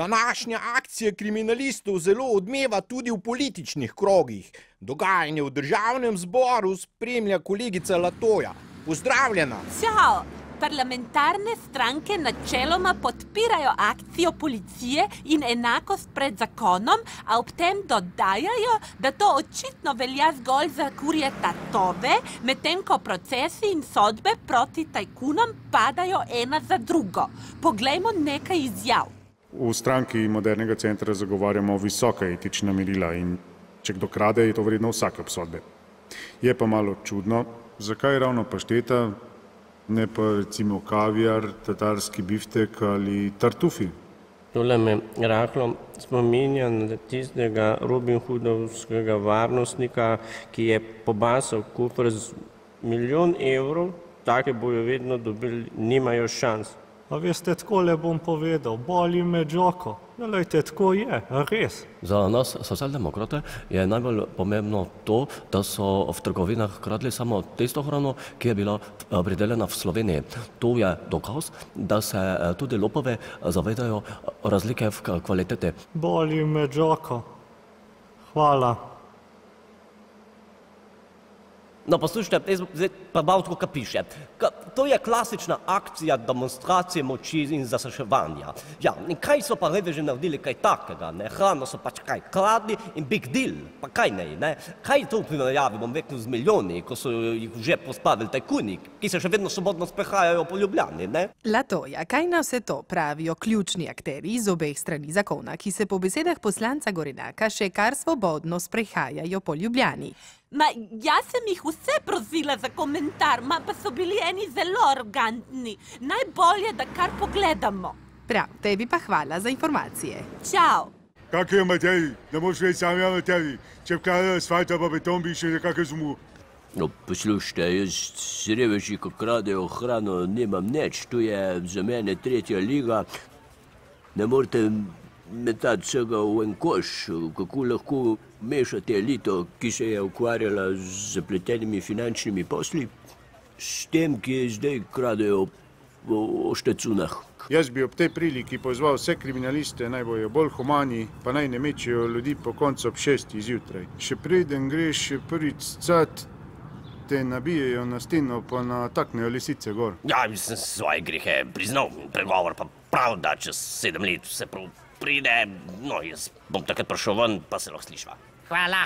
Današnja akcija kriminalistov zelo odmeva tudi v političnih krogih. Dogajanje v državnem zboru spremlja kolegica Latoja. Pozdravljena. Čau! Parlamentarne stranke načeloma podpirajo akcijo policije in enakost pred zakonom, a ob tem dodajajo, da to očitno velja zgolj za kurje tatove, medtem ko procesi in sodbe proti tajkunom padajo ena za drugo. Poglejmo nekaj izjav. V stranki Modernega centra zagovarjamo visoka etična merila in če kdo krade, je to vredno vsake obsodbe. Je pa malo čudno, zakaj ravno pašteta, ne pa recimo kavijar, tatarski biftek ali tartufi. Tole me rahlo spominja na tistega Robin Hoodovskega varnostnika, ki je pobasal kufr z milijon evrov, take bojo vedno dobili, nimajo šans. A veste, takole bom povedal, boli me džoko. Glejte, tako je, res. Za nas, socialdemokrate, je najbolj pomembno to, da so v trgovinah kradli samo tisto hrano, ki je bila pridelana v Sloveniji. To je dokaz, da se tudi lopove zavedajo razlike v kvaliteti. Boli me džoko. Hvala. No, poslušajte, zdaj pa malo tako piše. To je klasična akcija demonstracije moči in zastraševanja. Ja, in kaj so pa reveži naredili kaj takega, ne? Hrano so pač kaj kradli in big deal, pa kaj ne? Kaj to v primerjavi, bom rekel, z milijoni, ko so jih že pospravili tajkuni, ki se še vedno svobodno sprehajajo po Ljubljani, ne? Latoja, kaj na vse to pravijo ključni akteri iz obeh strani zakona, ki se po besedah poslanca Gorenaka še kar svobodno sprehajajo po Ljubljani? Ma, jaz sem jih vse prosila za komentar, pa so bili eni zelo arrogantni. Najbolje, da kar pogledamo. Prav, tebi pa hvala za informacije. Čau! Kak je Matej? Ne moš reči sam ja Matej. Če vkladajo asfalt pa beton, bi še nekako zmu. No, poslušajte, jaz s reveži, ko kradejo hrano, nimam nič. To je za mene tretja liga. Ne morete metati vsega v en koš, kako lahko mešate elito, ki se je ukvarjala z zapletenimi finančnimi posli, s tem, ki zdaj kradejo o štecunah. Jaz bi ob tej priliki pozval vse kriminaliste, naj bojo bolj humani, pa naj ne mečejo ljudi po koncu ob 6 zjutraj. Še preden greš prvič scat, te nabijejo na steno, pa nataknejo lisice gor. Ja, sem svoje grehe priznal, pregovor pa prav, da čez 7 let vse pride, no, jaz bom takrat prišel ven, pa se lahko slišva. Hvala.